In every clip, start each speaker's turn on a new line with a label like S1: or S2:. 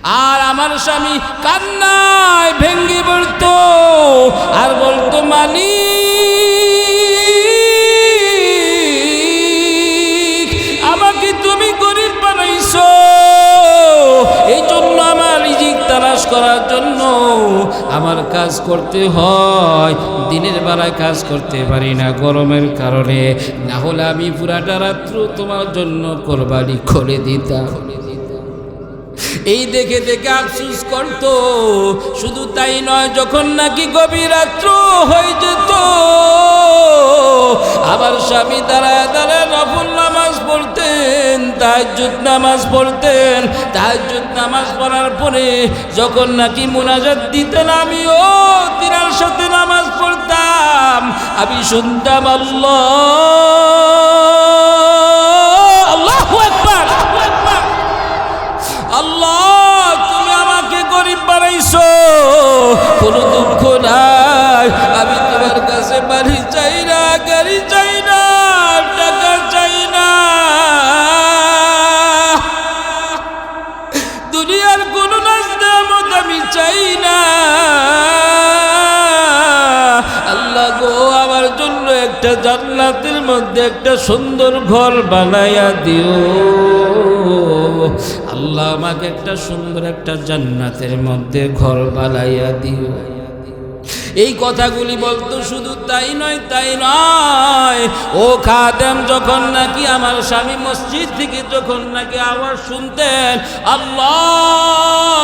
S1: আর আমার স্বামী কান্নায় ভেঙ্গে পড়তো আর বলতো, মালিক আমাকে তুমি গরিব বানাইছো, এই জন্য আমার রিজিক তালাশ করার জন্য আমার কাজ করতে হয়, দিনের বেলায় কাজ করতে পারি না গরমের কারণে, না হলে আমি পুরাটা রাত্র তোমার জন্য কোরবানি করে দিতাম। এই দেখে দেখে আফসোস করত। শুধু তাই নয়, যখন নাকি গভীর রাত্র হয়ে যেত আবার স্বামী দাঁড়ায় দাঁড়ায় নফল নামাজ পড়তেন, তাহাজ্জুদ নামাজ পড়তেন। তাহাজ্জুদ নামাজ পড়ার পরে যখন নাকি মুনাজাত দিতেন, আমিও তিনার সাথে নামাজ পড়তাম। আমি শুনতাম, আল্লাহু আকবার, আল্লাহ তুমি আমাকে গরিব বানাইছো, কোনো দুঃখ নাই, আমি তোমার কাছে বাড়ি চাই না, গাড়ি চাই না, টাকা চাই না, দুনিয়ার কোনো নাজদামত আমি চাই না। আল্লাহ গো, আমার জন্য একটা জান্নাতের মধ্যে একটা সুন্দর ঘর বানাইয়া দিও। আল্লাহ আমাকে একটা সুন্দর একটা জান্নাতের মধ্যে ঘর বানাইয়া দিও। এই কথাগুলি বলতো। শুধু তাই নয়, ও খাদেম যখন নাকি আমার স্বামী মসজিদ থেকে যখন নাকি আওয়াজ শুনতেন, আল্লাহু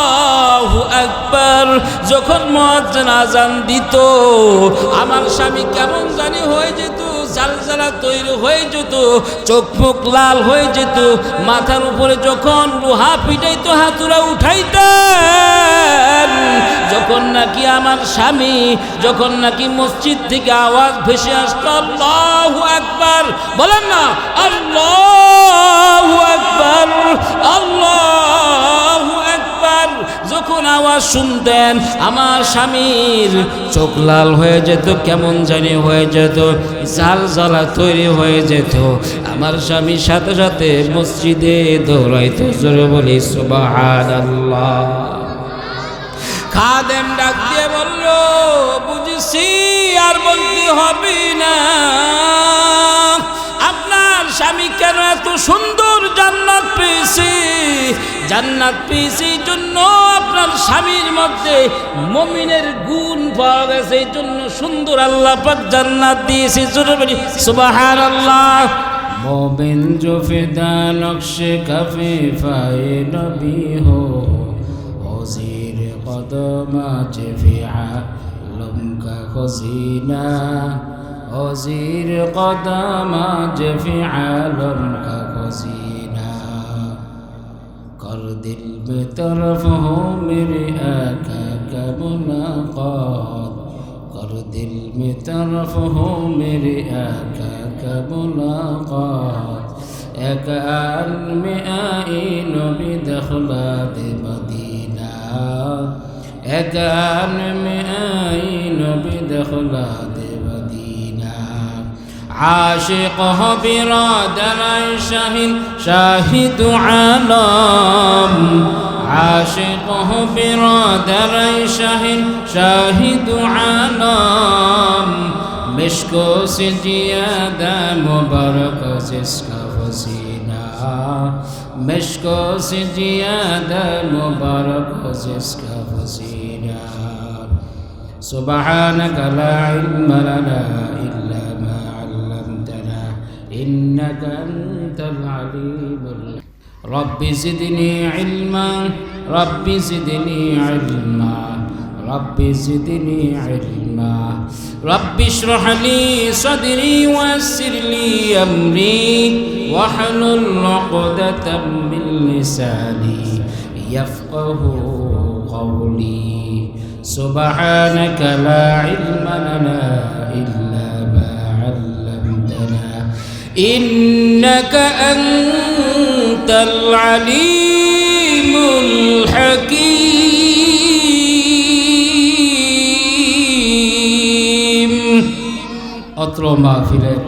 S1: আকবার, যখন মুয়াজ্জিন আযান দিত, আমার স্বামী কেমন জানি হয়ে যেত, জালজালা তৈরি হয়ে যেত, চোখ মুখ লাল হয়ে যেত, মাথার উপরে যখন লোহা পিটাইতো হাতুড়া উঠাইতেন। যখন নাকি আমার স্বামী যখন নাকি মসজিদ থেকে আওয়াজ ভেসে আসতো, আল্লাহু আকবার, বলেন না, আল্লাহু আকবার, আল্লাহু আকবার, যখন আওয়াজ শুনতেন আমার স্বামীর চোখ লাল হয়ে যেত, কেমন জানি হয়ে যেত, জালজালা তৈরি হয়ে যেত। আমার স্বামীর সাথে সাথে মসজিদে দৌড়াইতো। জোরে বলি সুবহানাল্লাহ। খাদেম ডাক দিয়ে বলল, বুঝেছি, আর বলতে হবে না, আপনার স্বামী কেন এত সুন্দর জান্নাত পেয়েছে। জান্নাত পেয়েছে এই জন্য আপনার স্বামীর মধ্যে মুমিনের গুণ পাওয়া গেছে, এই জন্য সুন্দর আল্লাহ পাক জান্নাত দিয়েছে। জোরে বলি সুবহানাল্লাহ। মুমিন जो फिदा नक्शे कफे फाए नबी हो, वज़ीर कदमात फी आलम का खज़ीना, वज़ीर कदमात फी आलम का खज़ीना, कर दिल में तरफ हो मेरे आका का मुलाकात, कर दिल में तरफ हो मेरे आका का मुलाकात, एक आन में आई नबी दखलात मदीना, एक आन में आई नबी दखलात मदीना, आशिक हो बिरादर शाहिद शाहिद आलम, आशिक हो बिरादर शाहिद शाहिद आलम, मिश्को से जियादा मुबारक जिसका वसीना, मिश्को से जियादा मुबारक जिसका वसीना। सुब्हानक ला इल्म लना इल्ला मा अल्लमतना इन्नका Antil Alimul. Rabbi ज़िदनी इल्मा, rabbi ज़िदनी इल्मा, rabbi ज़िदनी इल्मा, rabbi इश्रह ली सदरी वयस्सिर ली अमरी वहलुल उक़दतम मिन लिसानी यफ़क़हू क़ौली। सुब्हानक ला इल्म लना इल्ला मा अल्लमतना इन्नका अंतल अलीमुल हकीम। অত্র মাহফিলের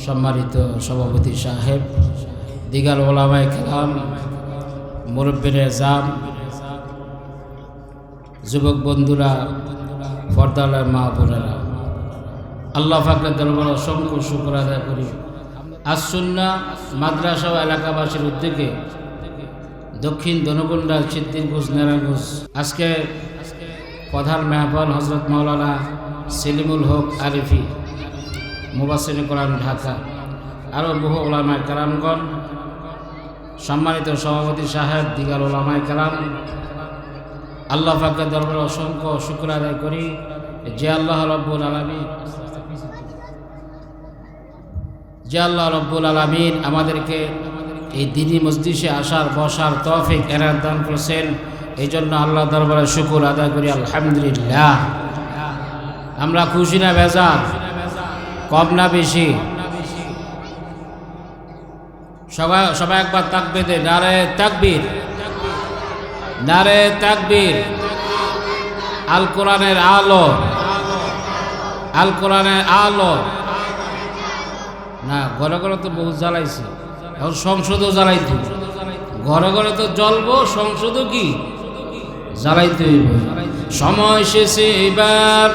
S1: সম্মানিত সভাপতি সাহেব, দিগার ওলামায়ে কেরাম, মুরব্বির এজাম, যুবক বন্ধুরা, পর্দার মা বোনেরা, আল্লাহ পাকের দরবারে অসংখ্য শুকর আদায় করি। আসুন্নাহ মাদ্রাসা ও এলাকাবাসীর উদ্যোগে দক্ষিণ দনকুন্ডা সিদ্দিরগঞ্জ নেরাগঞ্জ আজকে প্রধান মেহমান হজরত মাওলানা সেলিমুল হক আরিফি মুবাসসির কোরআন ঢাকা, আরও বহু ওলামায়ে কেরামগণ, সম্মানিত সভাপতি সাহেব, দিগার ওলামায়ে কেরাম, আল্লাহ পাকের দরবারে অসংখ্য শুকর আদায় করি যে আল্লাহ রব্বুল আলামিন আমাদেরকে এই দিনী মজলিসে আসার বসার তৌফিক এনায়েত দান করেছেন। এই জন্য আল্লাহ দরবারে শুকর আদায় করি আলহামদুলিল্লাহ। আমরা খুশি না বেজার, কম না বেশি? সবাই একবার তাকবীর দে, নারে তাকবীর, নারে তাকবীর। আল কোরআনের আলো, আল কোরআনের আলো। না, ঘরে ঘরে তো বহু জ্বালাইছে, এখন সংসদও জ্বালাইতে, ঘরে ঘরে তো জ্বলবো, সংসদও কি জ্বালাইতে হইব। সময় শেষে এবার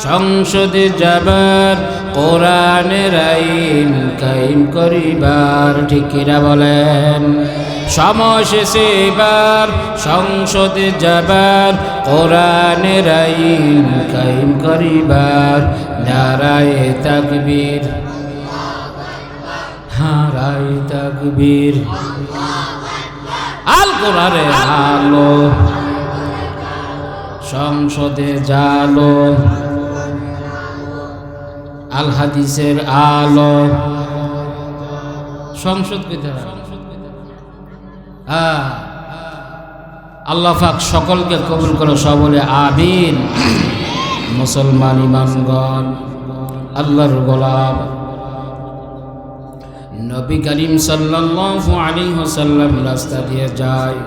S1: সংসদে যাবার, কোরআনের আইন কায়েম করিবার, ঠিক কিনা বলেন? সময় শেষে এবার সংসদে যাবার, কোরআনের আইন কায়েম করিবার, নারায়ে তাকবীর, নারায়ে তাকবীর। আল কোরআনের আলো সংসদে জালো, আল হাদিসের আলো। সংসদ কোথায়? আল্লাহ পাক সকলকে কবুল করে, সব বলে আমিন। মুসলমান ইমানগণ, আল্লাহর গোলাম নবী করিম সাল্লাল্লাহু আলাইহি ওয়াসাল্লাম রাস্তা দিয়ে যায়,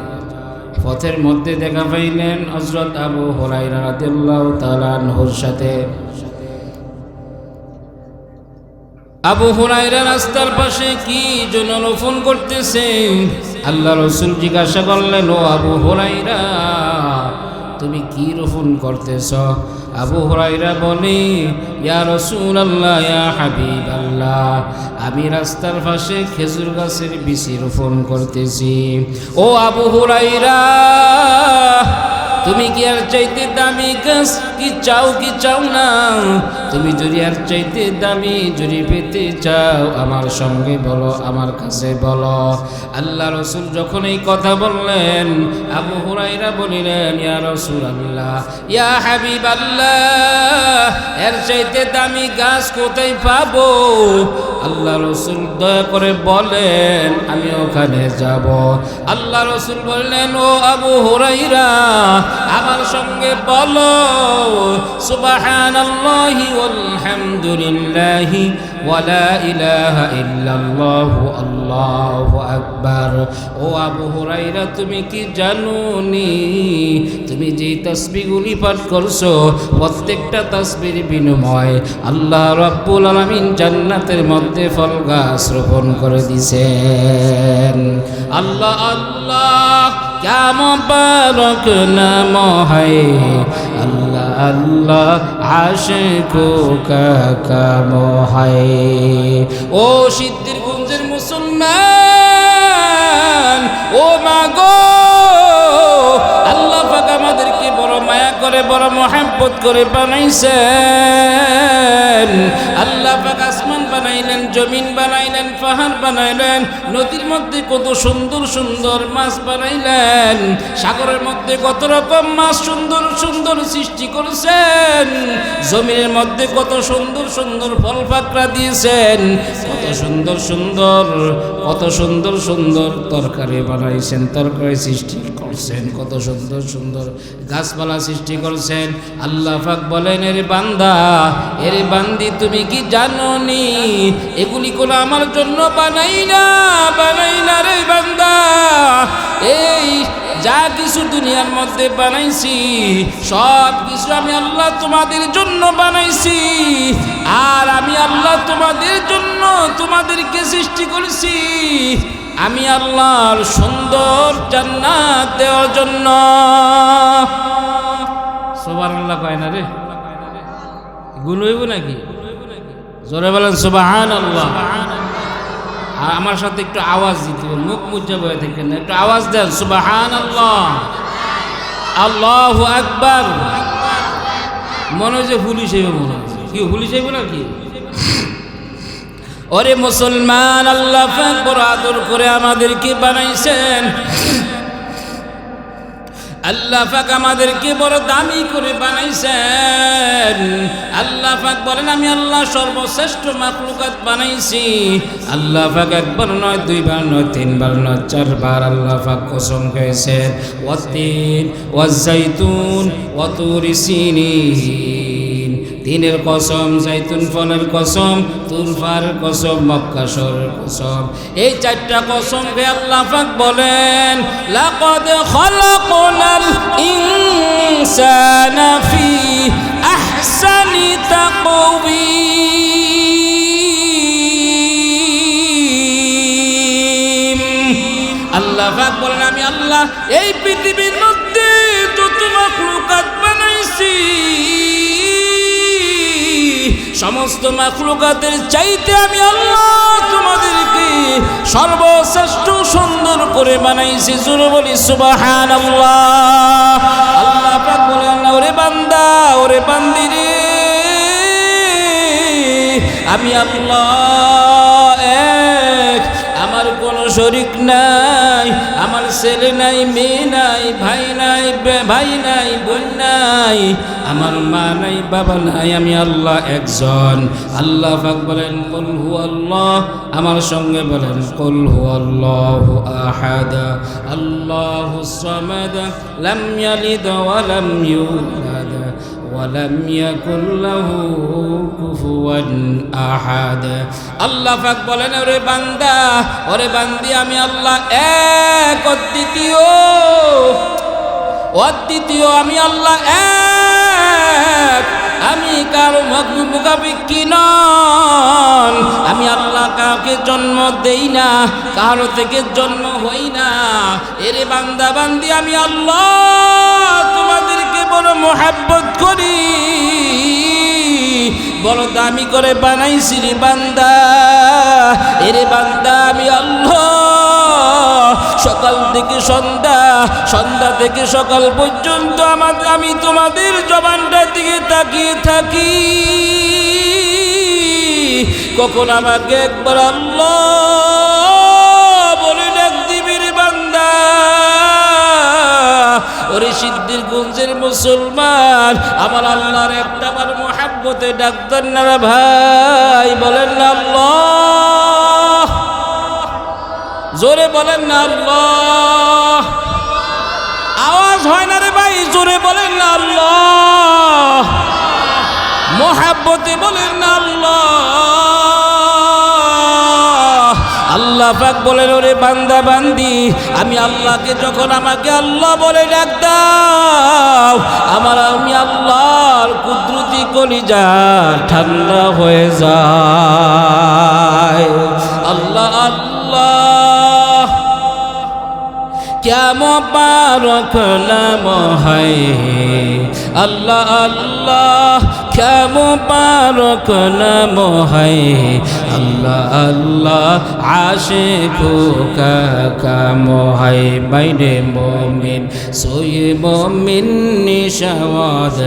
S1: পথের মধ্যে দেখা পাইলেন হযরত আবু হুরায়রা রাদিয়াল্লাহু তাআলা আনহুর সাথে। আবু হুরায়রা রাস্তার পাশে কি জন্য রোপণ করতেছে? আল্লাহ রাসূল জিজ্ঞাসা করলেন, ও আবু হুরায়রা, তুমি কি রোপণ করতেছ? আবু হুরায়রা বলে, ইয়া রাসূলুল্লাহ, ইয়া হাবিবাল্লাহ, আমি রাস্তার পাশে খেজুর গাছের বিচি রোপণ করতেছি। ও আবু হুরায়রা, তুমি কি আর চাইতে দামি গাছ কি চাও না? তুমি যদি আর চাইতে দামি যদি পেতে চাও, আমার সঙ্গে বলো, আমার কাছে বলো। আল্লাহ রাসূল যখন এই কথা বললেন, আবু হুরায়রা বলিলেন, ইয়া রাসূলুল্লাহ, ইয়া হাবিবাল্লাহ, এর চাইতে দামি গাছ কোথায় পাবো? আল্লাহ রাসূল দয়া করে বলেন, আমি ওখানে যাব। আল্লাহ রাসূল বললেন, ও আবু হুরায়রা, আমার সঙ্গে বলো, সুবহানাল্লাহি ওয়ালহামদুলিল্লাহি ওয়া লা ইলাহা ইল্লাল্লাহু আল্লাহু আকবার। ও আবু হুরায়রা, তুমি কি জানোনি, তুমি যে তাসবিহগুলি পাঠ করছো, প্রত্যেকটা তাসবির বিনিময়ে আল্লাহ রাব্বুল আলামিন জান্নাতের মধ্যে ফল গাছ রোপণ করে দিয়েছেন। আল্লাহ আল্লাহ, क्या मुबारक नाम है, अल्लाह अल्लाह आशिकों का काम है। ओ সিদ্দিরগঞ্জের মুসলমান, ও মাগো, আল্লাহ পাক আমাদেরকে বড় মায়া করে, বড় মহব্বত করে বানাইছেন। আল্লাহ পাক আসমান বানাইলেন, জমিন বানাইলেন, পাহাড় বানাইলেন, নদীর মধ্যে কত সুন্দর সুন্দর মাছ বানাইলেন, সাগরের মধ্যে কত রকম মাছ সুন্দর সুন্দর সৃষ্টি করেছেন, জমিনের মধ্যে কত সুন্দর সুন্দর ফল পাকড়া দিয়েছেন, কত সুন্দর সুন্দর কত সুন্দর সুন্দর তরকারি বানাইছেন, তরকারি সৃষ্টি করছেন, কত সুন্দর সুন্দর গাছপালা সৃষ্টি করছেন। আল্লাহ পাক বলেন, এর বান্দা, এর বান্দি, তুমি কি জানোনি এগুলি কোনো আমার জন্য বানাই না রে বান্দা। এই যা কিছু দুনিয়ার মধ্যে বানাইছি, সব কিছু আমি আল্লাহ তোমাদের জন্য বানাইছি, আর আমি আল্লাহ তোমাদের জন্য তোমাদেরকে সৃষ্টি করেছি। আমি আল্লাহর সুন্দর জান্নাত দেওয়ার জন্য। সুবহানাল্লাহ কয় না রে, গুণ হইব নাকি? জোরে বলেন সুবহানাল্লাহ। আর আমার সাথে একটু আওয়াজ দিতে হবে, মুখ মুজ্জা বয়ে থাকেন না, একটু আওয়াজ দেন সুবহানাল্লাহ, আল্লাহু আকবার। মনে হয় যে পুলিশ হইব, মনে হয় কি পুলিশ হইব নাকি? ওরে মুসলমান, আল্লাহ পাক বড় আদর করে আমাদেরকে বানাইছেন, আল্লাহ পাক আমাদেরকে বড় দামি করে বানাইছেন। আল্লাহ পাক বলেন আমি আল্লাহ সর্বশ্রেষ্ঠ মাখলুকাত বানাইছি। আল্লাহ পাক একবার নয়, দুইবার নয়, তিনবার নয়, চারবার আল্লাহ পাক কসম খেয়েছেন, ওয়াতিন ওয়াজাইতুন ওয়াতুরি সিনিন। তিনের কসম, জাইতুন ফলের কসম, তুর পাহাড়ের কসম, মক্কা শহরের কসম। এই চারটা কসম খেয়ে আল্লাহ পাক বলেন লাকাদ খালাকনাল ইনসানা ফি আহসানি তাকওয়িম। আল্লাহ পাক বলেন আমি আল্লাহ এই পৃথিবীর মধ্যে যত মাখলুকাত বানাইছি, সমস্ত মাখলুকাতের চাইতে আমি আল্লাহ তোমাদেরকে সর্বশ্রেষ্ঠ সুন্দর করে বানাইছি। জোরে বলি সুবহানাল্লাহ। আল্লাহ পাক বলেন ওরে বান্দা, ওরে বান্দি রে, আমি আল্লাহ এক, আমার কোনো শরীক নাই, আমার ছেলে নাই, মেয়ে নাই, ভাই নাই, ভাই নাই, বোন নাই, আমার মা নাই, বাবা নাই, আমি আল্লাহ একজন। আল্লাহ পাক বলেন কুল হুয়াল্লাহ, আমার সঙ্গে বলেন কুল হুয়াল্লাহু আহাদ আল্লাহুস সামাদ লাম ইয়ালিদ ওয়া লাম ইউলাদ ওয়ালাম ইয়াকুল লাহু কুফুয়ান আহাদ। আল্লাহ পাক বলেন ওরে বান্দা, ওরে বান্দি, আমি আল্লাহ এক, অদ্বিতীয়, আমি আল্লাহ এক, আমি কারো মুখাপেক্ষী নন। আমি আল্লাহ কাউকে জন্ম দেই না, কারো থেকে জন্ম হই না। এরে বান্দা বান্দি, আমি আল্লাহ তোমাদেরকে বড় মোহাব্বত করি, বড় দামি করে বানাইছি রে বান্দা। এরে বান্দা, আমি আল্লাহ সকাল থেকে সন্ধ্যা, সন্ধ্যা থেকে সকাল পর্যন্ত আমি তোমাদের জবানটার দিকে তাকিয়ে থাকি। কখন আমাকে একবার আল্লাহ বলে ডাক দিবি রে বান্দা। ওরে সিদ্ধির গুঞ্জের মুসলমান, আমার আল্লাহর একটা বার মোহাব্বতে ডাক্তার না ভাই, বলেন না আল্লাহ, জোরে বলেন না আল্লাহ। আওয়াজ হয় না রে ভাই, জোরে বলেন না আল্লাহ, মোহাব্বতে বলেন না আল্লাহ। আল্লাহ পাক বলেন ওরে বান্দা বান্দি, আমি আল্লাহকে যখন আমাকে আল্লাহ বলে ডাক দাও, আমি আল্লাহর কুদরতি কলিজা ঠান্ডা হয়ে যায়। আল্লাহ আল্লাহ क्या मुबारक नाम है, अल्लाह अल्लाह क्या मुबारक नाम है, अल्लाह अल्लाह आशिकों का काम है। मैंने मोमिन सोए मोमिन निशावाद,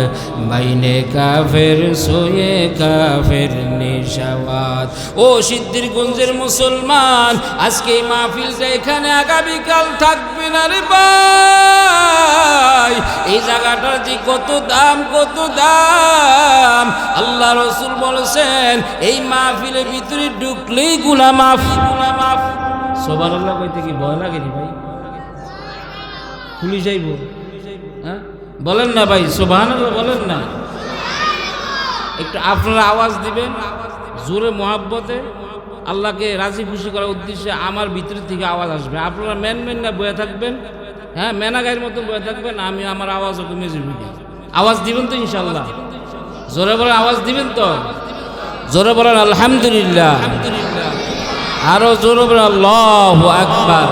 S1: मैंने काफिर सोए काफिर निशावाद। ও সিদ্ধির গুঞ্জের মুসলমান, আজকে এই মাহফিলটা এখানে আগামীকাল থাকবে না রে ভাই। এই জায়গাটার যে কত দাম, কত দাম। আল্লাহ রসুল বলেছেন এই মাহফিলের ভিতরে ঢুকলেই গুনাহ মাফ, গুনাহ মাফ। সুবহানাল্লাহ কইতে কি ভয় লাগে নি ভাই? পুলিশ যাইব, হ্যাঁ বলেন না ভাই, সুবহানাল্লাহ বলেন না। একটু আপনারা আওয়াজ দিবেন জোরে মোহাব্বতে, আল্লাহকে রাজি খুশি করার উদ্দেশ্যে আমার ভিতর থেকে আওয়াজ আসবে। আপনারা মেন না বয়ে থাকবেন, হ্যাঁ মেনাগাইয়ের মতো বয়ে থাকবেন, আমি আমার আওয়াজও কমে যাবে। আওয়াজ দিবেন তো ইনশাল্লাহ? জোরে বলেন আওয়াজ দিবেন তো? জোরে বলেন আলহামদুলিল্লাহ। আরো জোরে বলেন আল্লাহু আকবার।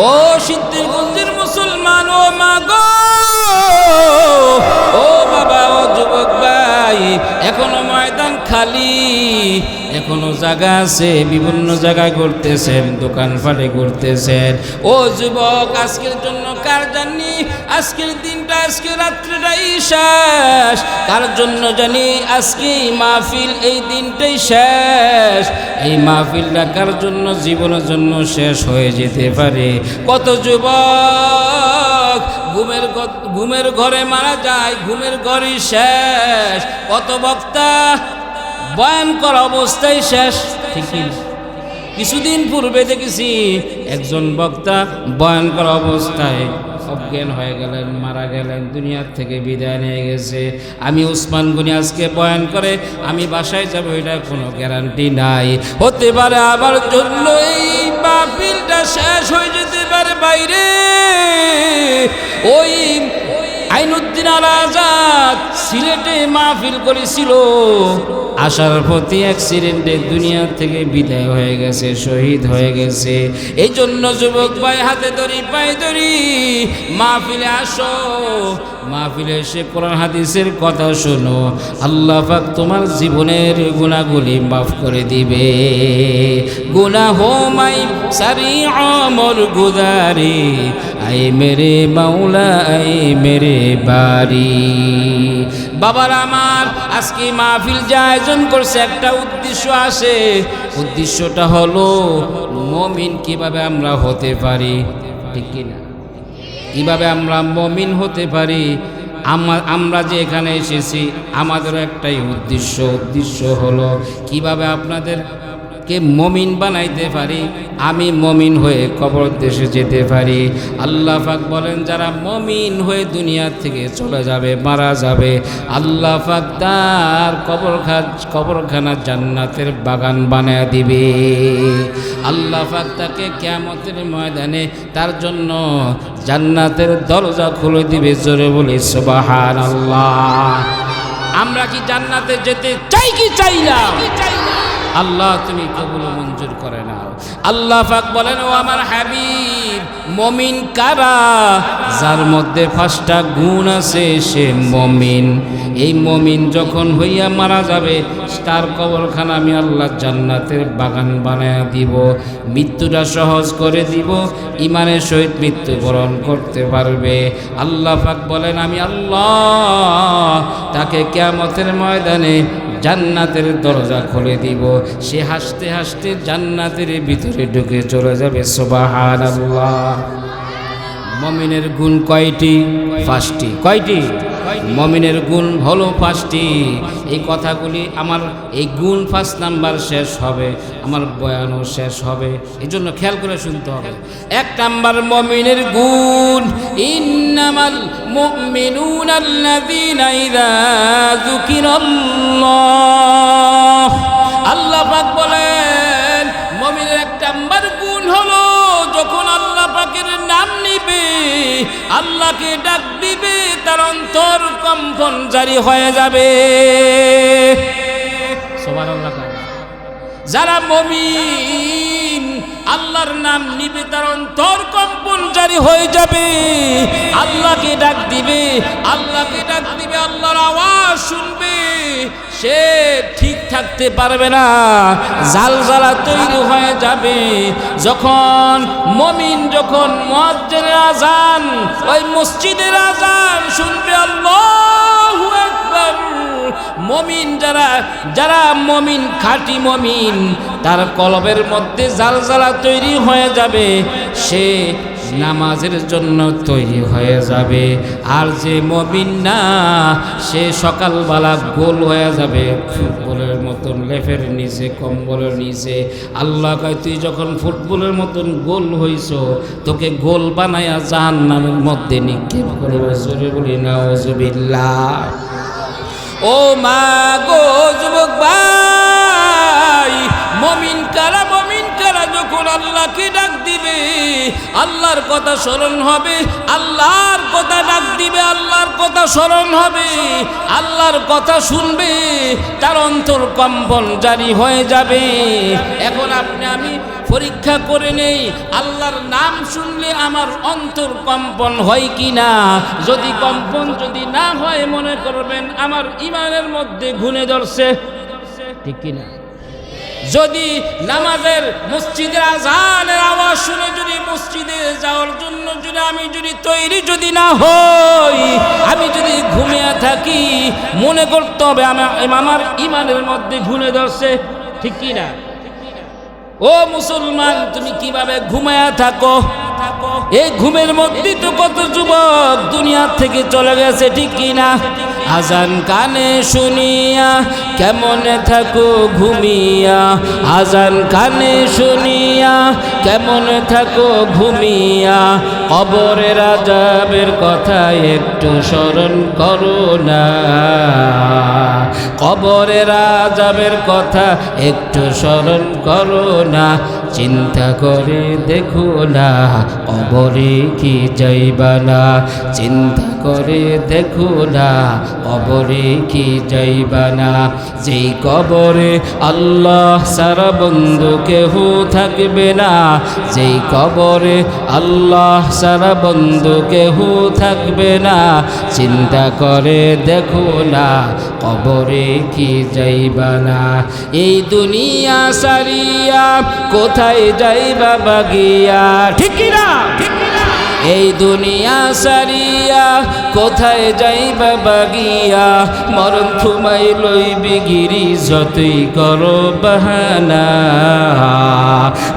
S1: ও সিদ্ধিরগঞ্জের মুসলমান, ও মা গো, ও বাবা, ও যুবক ভাই, এখনো ময়দান খালি, এখনো জায়গা আছে, বিভিন্ন জায়গায় ঘুরতেছেন, দোকানপাটে ঘুরতেছেন। ও যুবক, আজকের জন্য কার জানি আজকের দিনটা, আজকে রাত্রিটাই শেষ, কার জন্য জানি আজকে মাহফিল, এই দিনটাই শেষ। এই মাহফিলটা কার জন্য জীবনের জন্য শেষ হয়ে যেতে পারে। কত যুবক ঘুমের ঘরে মারা যায়, ঘুমের ঘরই শেষ। কত বক্তা বয়ান করা অবস্থায় শেষ। ঠিক কি? কিছুদিন পূর্বে দেখেছি একজন বক্তা বয়ান করা অবস্থায় অজ্ঞান হয়ে গেলেন, মারা গেলেন, দুনিয়ার থেকে বিদায় নিয়ে গেছে। আমি ওসমান গনি আজকে বয়ান করে আমি বাসায় যাব, এটার কোনো গ্যারান্টি নাই। হতে পারে আমার জন্য এই মাহফিলটা শেষ হয়ে যেতে পারে। বাইরে ওই আইনুদ্দিন আল আজাদ সিলেটে মাহফিল করেছিল, আসার পথে অ্যাক্সিডেন্টে দুনিয়া থেকে বিদায় হয়ে গেছে, শহীদ হয়ে গেছে। এই জন্য যুবক ভাই, হাতে ধরি পায়ে ধরি, মাহফিলে আসো, মাহফিলে এসে কোরআন হাদিসের কথা শোনো। আল্লাহ পাক তোমার জীবনের গুনাহগুলি মাফ করে দিবে। গুনাহ মাই সারি আমর গুদারি, আই মেরে মাওলা আই মেরে বারি। বাবার আমার, আজকে মাহফিল যে আয়োজন করছে একটা উদ্দেশ্য আছে। উদ্দেশ্যটা হলো মুমিন কিভাবে আমরা হতে পারি। ঠিক কিনা? কিভাবে আমরা মুমিন হতে পারি। আমরা যে এখানে এসেছি আমাদের একটাই উদ্দেশ্য হলো কিভাবে আপনাদেরকে মুমিন বানাইতে পারি, আমি মুমিন হয়ে কবর দেশে যেতে পারি। আল্লাহ পাক বলেন, যারা মুমিন হয়ে দুনিয়া থেকে চলে যাবে, মারা যাবে, আল্লাহ পাক তার কবরখানা জান্নাতের বাগান বানায় দিবে। আল্লাহ পাক তাকে কিয়ামতের ময়দানে তার জন্য জান্নাতের দরজা খুলে দিবে। জোরে বলি সুবহানাল্লাহ। আমরা কি জান্নাতে যেতে চাই কি চাই না? আল্লাহ তুমি কবুল মঞ্জুর করে নাও। আল্লাহ পাক বলেন, ও আমার হাবিব, মুমিন কারা? যার মধ্যে 5টা গুণ আছে সে মুমিন। এই মুমিন যখন হইয়া মারা যাবে, তার কবরখানা আমি আল্লাহ জান্নাতের বাগান বানায় দিব, মৃত্যুটা সহজ করে দিব, ইমানের সহিত মৃত্যুবরণ করতে পারবে। আল্লাহ পাক বলেন, আমি আল্লাহ তাকে কিয়ামতের ময়দানে জান্নাতের দরজা খুলে দিব, সে হাসতে হাসতে জান্নাতের ভিতরে ঢুকে চলে যাবে। সুবহানাল্লাহ। মুমিনের গুণ কয়টি? 5টি। কয়টি? মুমিনের গুণ হলো 5টি। এই কথাগুলি আমার এই গুণ 5 নাম্বার শেষ হবে, আমার বয়ানও শেষ হবে, এই জন্য খেয়াল করে শুনতে হবে। 1 নাম্বার মুমিনের গুণ, ইন্নামাল মুমিনুনা আল্লাযীনা ইযা যুকিরাল্লাহ। আল্লাহ পাক বলেন, মুমিনের 1 নাম্বার গুণ হলো যখন আল্লাহ পাকের নাম নিবে, আল্লাহকে ডাক দিবে, তার অন্তর কম্পন জারি হয়ে যাবে। সুবহানাল্লাহ। যারা মুমিন আল্লাহর নাম নিবে, তার অন্তর কম্পন জারি হয়ে যাবে, আল্লাহকে ডাক দিবে, আল্লাহকে ডাক দিবে, আল্লাহর আওয়াজ শুনবে, সে ঠিক থাকতে পারবে না, জালজালা তৈরি হয়ে যাবে। যখন মুমিন যখন মুয়াজ্জিনের আযান, ওই মসজিদের আযান শুনবে, আল্লাহু আকবার, মুমিন যারা মুমিন, খাঁটি মুমিন, তার কলবের মধ্যে জালজালা তৈরি হয়ে যাবে, সে নামাজের জন্য তৈরি হয়ে যাবে। আর যে মুমিন না, সে সকালবেলা গোল হয়ে যাবে, ফুটবলের মতন লেফের নিচে, কম্বলের নিচে। আল্লাহ কয়, তুই যখন ফুটবলের মতন গোল হইছ, তোকে গোল বানায়া জাহান্নামের মধ্যে নিক্ষেপ করবে। জোরে বলি নাউজুবিল্লাহ। ও মা গো যুবক ভাই, মুমিন কারা? মুমিন কারা? যখন আল্লাহকে ডাক দিবে, দিবে, আল্লাহর কথা স্মরণ হবে, আল্লাহর কথা ডাক দিবে, আল্লাহর কথা স্মরণ হবে, আল্লাহর কথা শুনবে, তার অন্তর কম্পন জারি হয়ে যাবে। এখন আপনি আমি পরীক্ষা করে নেই, আল্লাহর নাম শুনলে আমার অন্তর কম্পন হয় কি না। যদি কম্পন যদি না হয়, মনে করবেন আমার ইমানের মধ্যে ঘুণে ধরছে, ঠিক কিনা? যদি নামাজের মসজিদের আজানের আওয়াজ শুনে যদি মসজিদে যাওয়ার জন্য যদি আমি যদি তৈরি যদি না হই, আমি যদি ঘুমিয়ে থাকি, মনে করতে হবে আমার ইমানের মধ্যে ঘুণে ধরছে, ঠিক কিনা? ও মুসলমান, তুমি কিভাবে ঘুমায়া থাকো? এই ঘুমের মধ্যে তো কত যুবক দুনিয়া থেকে চলে গেছে, ঠিক কিনা? আজান কানে শুনিয়া কেমন থাকো ঘুমিয়া, আজান কানে শুনিয়া কেমন থাকো ঘুমিয়া, কবরের আযাবের কথা একটু স্মরণ করো না, কবরের আযাবের কথা একটু স্মরণ করো না, চিন্তা করে দেখো না কবরে কি যাইবা না, চিন্তা করে দেখো না কবরে কি যাইবা না। যেই কবরে আল্লাহ সারা বন্ধু কেহ থাকবে না, যেই কবরে আল্লাহ সারা বন্ধু কেহ থাকবে না, চিন্তা করে দেখো না কবরে কি যাইবা না। এই দুনিয়া সারিয়া কোথায় যাইবা বাগিয়া, ঠিক না? এই দুনিয়া সারিয়া কোথায় যাইবা বাগিয়া, মরণ থুমাই লইবি গিরি যতই করো বাহানা,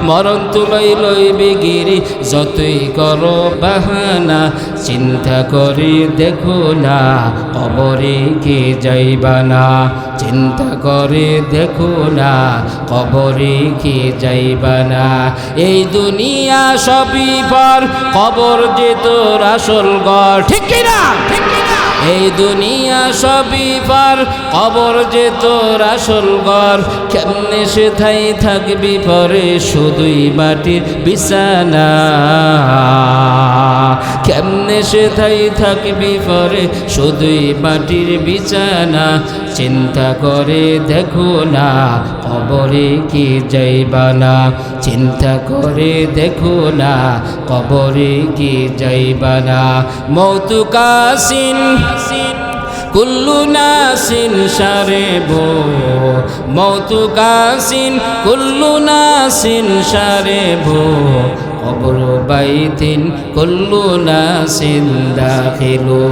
S1: মরণ তুমাই লইবি গিরি যতই করো বাহানা, চিন্তা করে দেখো না কবরে কে যাইবা না, চিন্তা করে দেখো না কবরে কে যাইবা না। এই দুনিয়া সবই পর, কবর যে তোর আসল ঘর, ঠিক কিনা? এই দুনিয়া সবই পার, কবর যে তোর আসল ঘর, কেমনে সেথাই থাকবি পরে শুধুই মাটির বিছানা, কেমনে সেথাই থাকবি পরে শুধুই মাটির বিছানা, চিন্তা করে দেখো না কবরে কি যাইবা না, চিন্তা করে দেখো না কবরে কি যাইবা না। মৌতু কাসিন কুল্লু নাসিন শারেবো, মৌতু কাসিন কুল্লু নাসিন শারেবো, কবর বাইতিন কুল্লু নাসিন দাখিলু।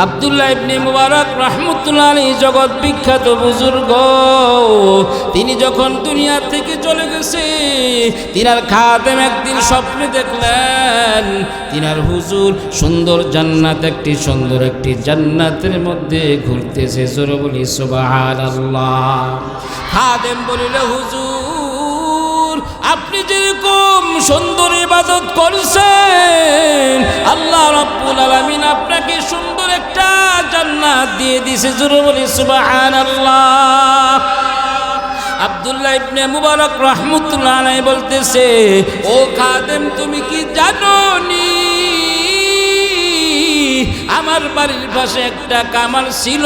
S1: আব্দুল্লাহ ইবনে মুবারক রাহমাতুল্লাহ আলাইহি জগৎ বিখ্যাত বুজুর্গ, তিনি যখন দুনিয়া থেকে চলে গেছে, তিনার খাদেম একদিন স্বপ্নে দেখলেন তিনার হুজুর সুন্দর জান্নাত, একটি সুন্দর একটি জান্নাতের মধ্যে ঘুরতেছে। জোরে বলি সুবহানাল্লাহ। খাদেম বলিল, হুজুর আপনি যেরকম সুন্দর ইবাদত করছেন, আল্লাহ রাব্বুল আলামিন আপনাকে সুন্দর একটা জান্নাত দিয়ে দিয়েছে। জোরে বলি সুবহানাল্লাহ। আব্দুল্লাহ ইবনে মুবারক রাহমাতুল্লাহ আলাইহি বলতেছে, ও খাদেম তুমি কি জানো নি আমার বাড়ির পাশে একটা কামার ছিল,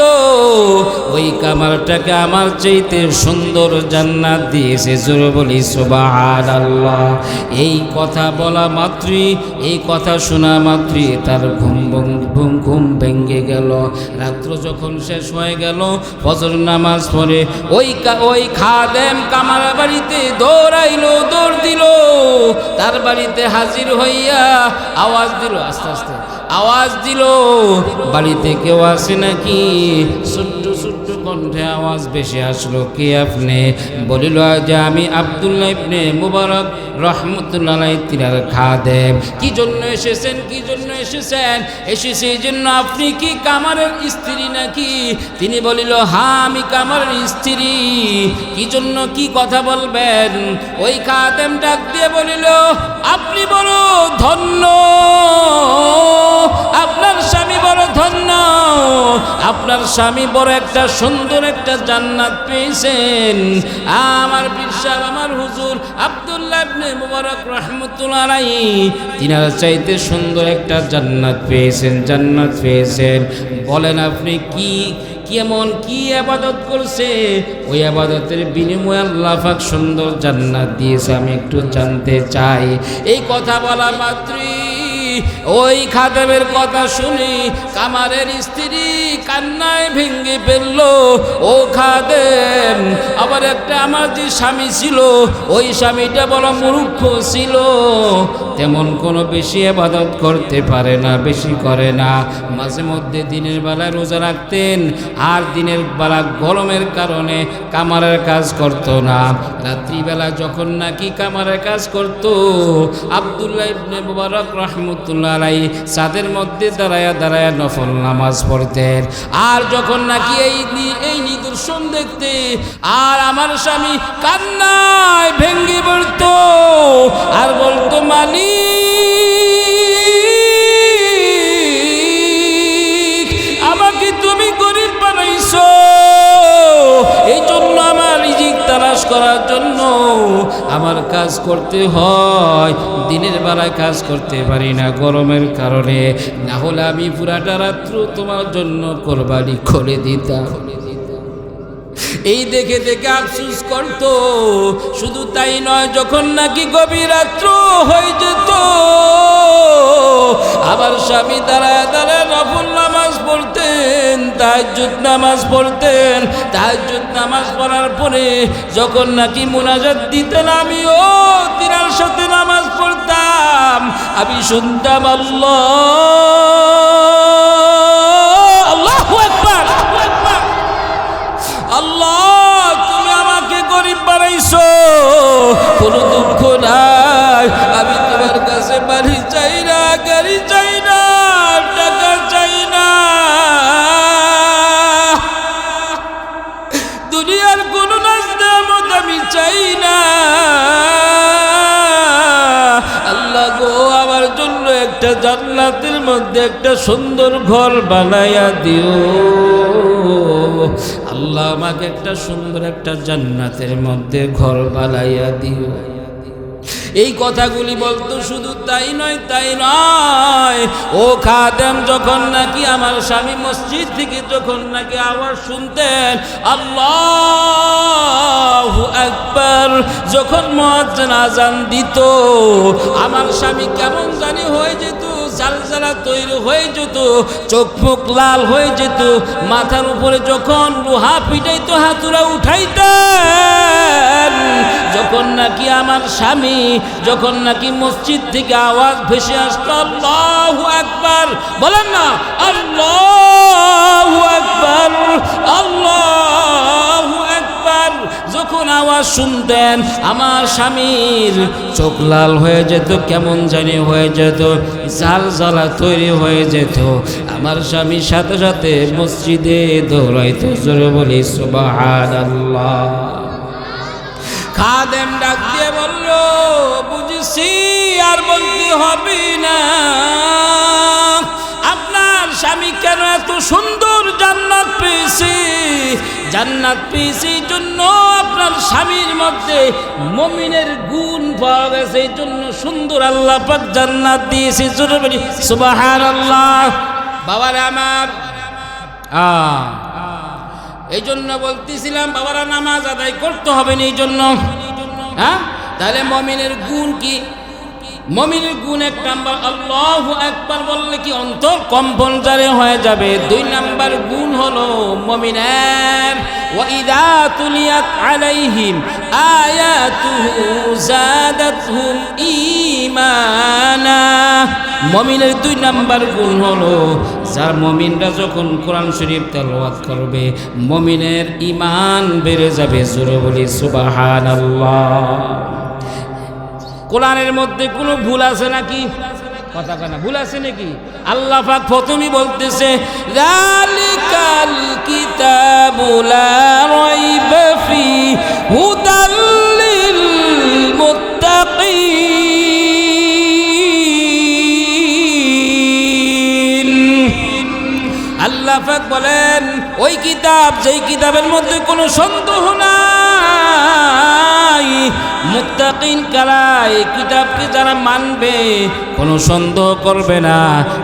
S1: ওই কামারটাকে আমার চাইতে সুন্দর জান্নাত দিয়েছে। জোরে বলি সুবহানাল্লাহ। এই কথা বলা মাত্রই, এই কথা শোনা মাত্রই তার ঘুম ভেঙে গেল। রাত্র যখন শেষ হয়ে গেল, ফজর নামাজ পড়ে ওই খাদেম কামার বাড়িতে দৌড়াইলো, দৌড় দিল, তার বাড়িতে হাজির হইয়া আওয়াজ দিল, আস্তে আস্তে আওয়াজ দিল, বাড়িতে কেউ আসে নাকি? ছোট্ট ছোট্ট কণ্ঠে আওয়াজ বেশি আসলো, কে আপনি? বলিল যে আমি আব্দুল্লাহ ইবনে মুবারক রাহমাতুল্লাহ আলাইহি তিনার খাদেম। কি জন্য এসেছেন? কি জন্য এসেছেন? এসেছে এই জন্য, আপনি কি কামারের স্ত্রী নাকি? তিনি বলিল, হ্যাঁ আমি কামারের স্ত্রী। কি জন্য, কি কথা বলবেন? ওই খাদেম ডাক দিয়ে বলিল, আপনি বড় ধন্য, আপনার স্বামী বড় ধন্য, আপনার স্বামী বড় একটা সুন্দর একটা জান্নাত পেয়েছেন। আমার পীর সাহেব, আমার হুজুর আব্দুল্লাহ ইবনে মুবারক রাহমাতুল্লাহ আলাইহি, তিনার চাইতে সুন্দর একটা জান্নাত পেয়েছেন, জান্নাত পেয়েছেন। বলেন আপনি কেমন কি ইবাদত করছে, ওই ইবাদতের বিনিময়ে আল্লাহ পাক সুন্দর জান্নাত দিয়েছে? আমি একটু জানতে চাই। এই কথা বলা মাত্রই ওই খাদেমের কথা শুনি কামারের স্ত্রী কান্নায় ভেঙে ফেলল। ও খাদেম, আবার একটা আমার যে স্বামী ছিল, ওই স্বামীটা বড় মূর্খ ছিল, তেমন কোনো বেশি ইবাদত করতে পারে না, বেশি করে না। মাঝে মধ্যে দিনের বেলা রোজা রাখতেন, আর দিনের বেলা গরমের কারণে কামারের কাজ করত না। রাত্রিবেলা যখন নাকি কামারের কাজ করত, আব্দুল্লাহ ইবনে মুবারক রাহমাতুল্লাহ আলাইহি ছাদের মধ্যে দাঁড়ায়া দাঁড়ায়া নফল নামাজ পড়তেন। আর যখন নাকি এই নিদর্শন দেখতে, আর আমার স্বামী কান্নায় ভেঙে পড়তো আর বলতো, মালিক আমাকে তুমি গরিব বানাইছো, এই জন্য আমার রিজিক তালাশ করার জন্য আমার কাজ করতে হয়, দিনের বেলায় কাজ করতে পারি না গরমের কারণে, না হলে আমি পুরাটা রাত্র তোমার জন্য কোরবানি করে দিতাম। এই দেখে দেখে আফসোস করতো। শুধু তাই নয়, যখন নাকি গভীর রাত্র হয়ে যেত, আবার স্বামী দাঁড়ায় দাঁড়ায় নফল নামাজ পড়তেন, তাহাজ্জুদ নামাজ পড়তেন। তাহাজ্জুদ নামাজ পড়ার পরে যখন নাকি মুনাজাত দিতেন, আমিও তিনার সাথে নামাজ পড়তাম। আমি শুনতাম, আল্লাহু আকবার, আল্লাহ তুমি আমাকে গরিব বানাইছো, কোনো দুঃখ নাই, আমি তোমার কাছে বাড়ি চাই না, গাড়ি চাই না, টাকা চাই না, দুনিয়ার কোনো নাজদামত আমি চাই না। আল্লাহ গো, আমার জন্য একটা জান্নাতের মধ্যে একটা সুন্দর ঘর বানাইয়া দিও। আল্লাহ আমাকে একটা সুন্দর একটা জান্নাতের মধ্যে ঘর বানাইয়া দিও। এই কথাগুলি বলতো। শুধু তাই নয়, ও খাদেম যখন নাকি আমার স্বামী মসজিদ থেকে যখন নাকি আওয়াজ শুনতেন, আল্লাহু আকবার, যখন মুয়াজ্জিন আযান দিত, আমার স্বামী কেমন জানি হয়ে যেত, জালজালা তৈরি হয়ে যেত, চোখ মুখ লাল হয়ে যেত, মাথার উপরে যখন লোহা পিটাইতো হাতুড়া উঠাইতেন। যখন নাকি আমার স্বামী যখন নাকি মসজিদ থেকে আওয়াজ ভেসে আসতো, আল্লাহু আকবার, বলেন না, আল্লাহু আকবার, আল্লাহু আকবার, যখন আওয়াজ শুনতেন আমার স্বামীর চোখ লাল হয়ে যেত, কেমন জানি হয়ে যেত, জালজালা তৈরি হয়ে যেত। আমার স্বামী সাথে সাথে মসজিদে দৌড়াইতো। জোরে বলি সুবহানাল্লাহ। খাদেম ডাক দিয়ে বলল, বুঝেছি, আর বলতে হবে না, আপনার স্বামী কেন এত সুন্দর জান্নাত পেয়েছে। জান্নাত পেয়েছে এই জন্য আপনার স্বামীর মধ্যে মুমিনের গুণ পাওয়া গেছে, এই জন্য সুন্দর আল্লাহ পাক জান্নাত দিয়েছে। জোরে বলি সুবহানাল্লাহ। বাবারা আমার, এই জন্য বলতেছিলাম, বাবারা নামাজ আদায় করতে হবে না। এই জন্য তাহলে মুমিনের গুণ কি? মুমিনের গুণ এক নাম্বার, আল্লাহু আকবার বললে কি অন্তর কম্পন জারি হয়ে যাবে। 2 নাম্বার গুণ হলো মুমিনের, ওয়া ইযা তুলিয়াত আলাইহিম আয়াতুহু যাদাতহুম ঈমানা। মুমিনের 2 নাম্বার গুণ হলো, যার মুমিনরা যখন কোরআন শরীফ তেলাওয়াত করবে, মুমিনের ঈমান বেড়ে যাবে। জোরে বলি সুবহানাল্লাহ। কোরআনের মধ্যে কোনো ভুল আছে নাকি? কথা কেনা ভুল আছে নাকি? আল্লাহ পাক প্রথমেই বলতেছে, যালিকাল কিতাবু লা রাইবা ফি হুদাল লিল মুত্তাকিন। আল্লাহ পাক বলেন, ওই কিতাব যেই কিতাবের মধ্যে কোনো সন্দেহ নাই, মুত্তাকিন কারা, এই কিতাবকে যারা মানবে কোনো সন্দেহ করবে না,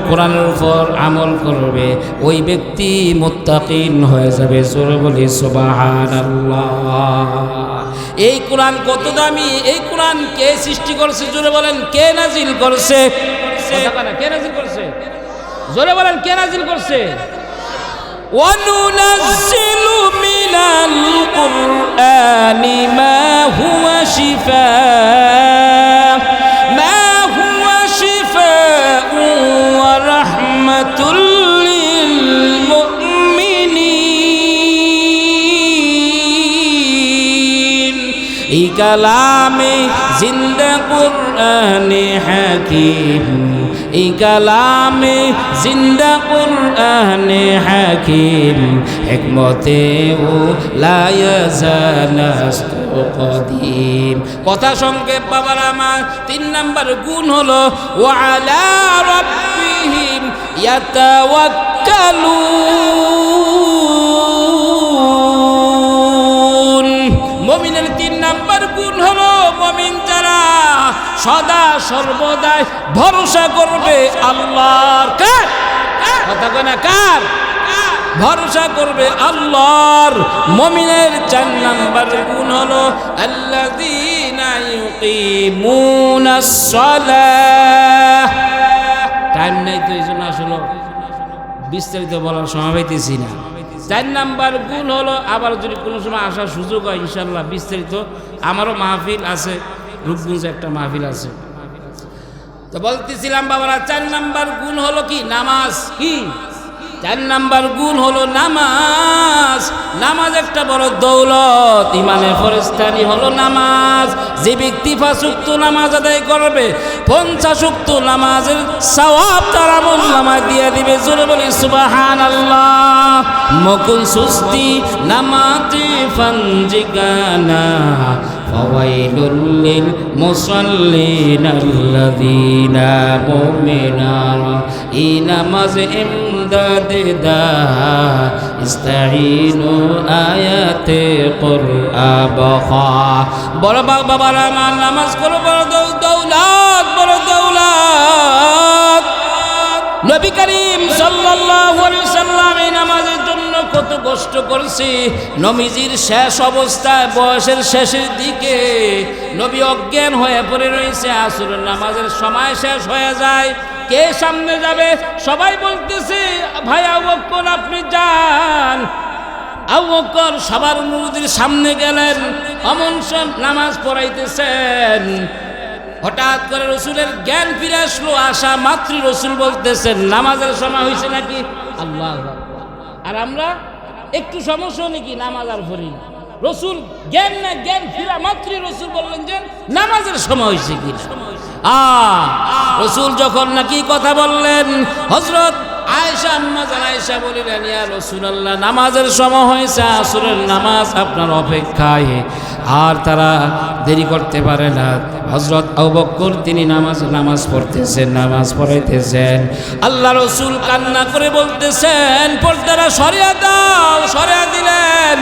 S1: কোরআনের উপর আমল করবে, ওই ব্যক্তি মুত্তাকিন হয়ে যাবে। জোরে বলি সুবহানাল্লাহ। এই কোরআন কত দামি! এই কোরআন কে সৃষ্টি করছে? জোরে বলেন, কে নাজিল করছে? কে নাজিল করছে? জোরে বলেন, কে নাজিল করছে? وَنُنَزِّلُ مِنَ الْقُرْآنِ مَا هُوَ شِفَاءٌ وَرَحْمَةٌ لِّلْمُؤْمِنِينَ এই কালামে জিন্দা কুরআনে হাকীম, এই কালামে জিন্দা কুরআনে হাকীম, হিকমতে ও লা ইয়াজানাস্তু কদীম। কথা সংক্ষেপ বাবার আমার, 3 নাম্বার গুণ হলো ওয়া আলা রাব্বিহিম ইয়াতাওয়াক্কালুন। মুমিনের 3 নাম্বার গুণ হলো মুমিন যারা সদা সর্বদাই ভরসা করবে আল্লাহর। কার কথা কয় না? কার ভরসা করবে? আল্লাহর। মুমিনের 4 নাম্বার গুণ হলো আল্লাযীনা ইউকিমুনাস সালাহ। টাইম নাই তো, এই জন্য আসলে বিস্তারিত বলার সময় পাইতেছি না। 4 নাম্বার গুণ হলো, আবার যদি কোনো সময় আসার সুযোগ হয় ইনশাল্লাহ বিস্তারিত, আমারও মাহফিল আছে, রূপগঞ্জে একটা মাহফিল আছে। তো বলতেছিলাম বাবারা, 4 নাম্বার গুণ হলো কি? নামাজ। কি 4 নাম্বার গুণ হলো নামাজ। নামাজ একটা বড় দৌলত, ইমানের ফরজদারি হলো নামাজ। যে ব্যক্তি 5 ওয়াক্ত নামাজ আদায় করবে, 50 ওয়াক্ত নামাজের সওয়াব তার আমলনামায় দিয়ে দিবে। জোরে বলি সুবহানাল্লাহ। মকুন সুস্তি নামাতে ফানজিগানা ফাওয়াইলুল লিল মুসাল্লিনাল্লাযীনা মুমিনারা এই নামাজ ইমদাদে দা ইস্তাঈনু আয়াতে কুরআন বখা। বড় বাবার আমার, নামাজ করো বড় দৌলত, বড় দৌলত। নবী করিম সাল্লাল্লাহু আলাইহি ওয়াসাল্লাম এই নামাজের জন্য কত কষ্ট করছে। নবীজির শেষ অবস্থায়, বয়সের শেষের দিকে নবী অজ্ঞান হয়ে পড়ে রয়েছে। আসরের নামাজের সময় শেষ হয়ে যায়। কে সামনে যাবে? সবাই বলতেছে ভাই আবু বকর আপনি যান। আবু বকর সবার অনুরোধের সামনে গেলেন, অমন নামাজ পড়াইতেছেন। হঠাৎ করে রসুলের জ্ঞান ফিরে আসলো। আসা মাত্র রসুল বলতেছেন নামাজের সময় হয়েছে নাকি? আল্লাহু আকবার। আর আমরা একটু সমস্যা নাকি নামাজ আর পড়ি না। রসুল জ্ঞান না, জ্ঞান ফিরা মাত্র রসুল বললেন যে নামাজের সময় হয়েছে কি? রসুল যখন নাকি কথা বললেন, হযরত আয়েশা আম্মা জান আয়েশা বলিলেন ইয়া রাসূলুল্লাহ নামাজের সময় হয়েছে, আসরের নামাজ আপনার অপেক্ষায়। আর তারা দেরি করতে পারে না। হযরত আবু বকর তিনি নামাজ পড়তেছেন, নামাজ পড়াইতেছেন। আল্লাহ রসুল কান্না করে বলতেছেন পর্দারা সরিয়ে দাও। সরিয়ে দিলেন,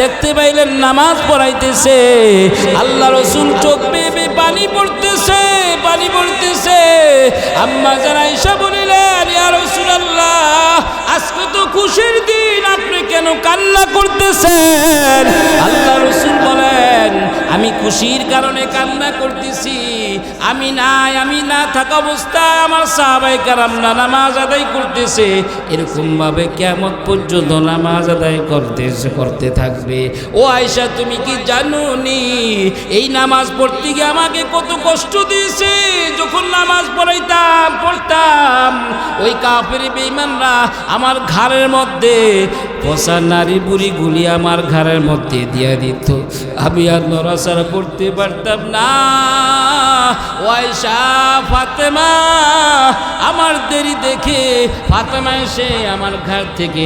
S1: দেখতে পাইলেন নামাজ পড়াইতেছে। আল্লাহ রসুল চোখ বেয়ে পানি পড়তেছে, পানি পড়তেছে। আম্মা জান আয়েশা বলিলেন ইয়া রাসূলুল্লাহ আজকে তো খুশির দিন, আপনি কেন কান্না করতেছেন? আল্লাহ রসুল বলেন আমি খুশির কারণে কান্না করতেছি। আমি না থাকা অবস্থায় আমার সাহাবায়ে কেরামরা নামাজ আদায় করতেছে। এরকম ভাবে কিয়ামত পর্যন্ত নামাজ আদায় করতে থাকবে। ও আয়েশা তুমি কি জানো নি এই নামাজ পড়তে গিয়ে আমাকে কত কষ্ট দিয়েছে? যখন নামাজ পড়তাম ওই কাফের বেঈমানরা আমার ঘাড়ের মধ্যে পচা নারী বুড়ি গুলি আমার ঘাড়ের মধ্যে দিয়ে দিত। আমি আর নড়াচড়া করতে পারতাম না। আয়েশা ফাতেমা আমার দেরি দেখে ফাতেমা এসে আমার ঘাড় থেকে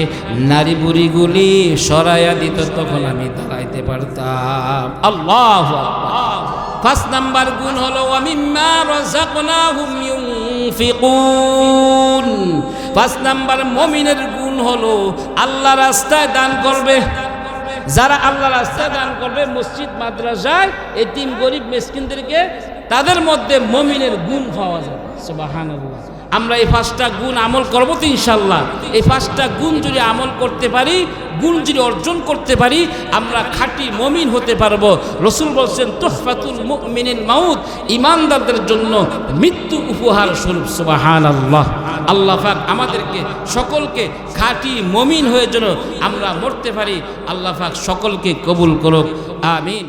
S1: নারী বুড়িগুলি সরাইয়া দিত, তখন আমি দাঁড়াইতে পারতাম। আল্লাহু আকবার। 5 নাম্বার গুণ হলো ওয়া মিম্মা রাযাকনাহুম ইউনফিকুন। 5 নাম্বার মুমিনের গুণ হলো আল্লাহ রাস্তায় দান করবে। যারা আল্লাহ রাস্তায় দান করবে, মসজিদ মাদ্রাসায় এতিম গরিব মিসকিনদেরকে, তাদের মধ্যে মুমিনের গুণ পাওয়া যাবে। সুবহানাল্লাহ। আমরা এই 5টা গুণ আমল করবো তো ইনশাল্লাহ। এই 5টা গুণ যদি আমল করতে পারি, গুণ যদি অর্জন করতে পারি, আমরা খাঁটি মুমিন হতে পারবো। রাসূল বলছেন তুহফাতুল মুমিনিল মাউত, ঈমানদারদের জন্য মৃত্যু উপহার স্বরূপ। সুবহানাল্লাহ। আল্লাহ পাক আমাদেরকে সকলকে খাঁটি মুমিন হয়ে যেন আমরা মরতে পারি, আল্লাহ পাক সকলকে কবুল করুক। আমিন।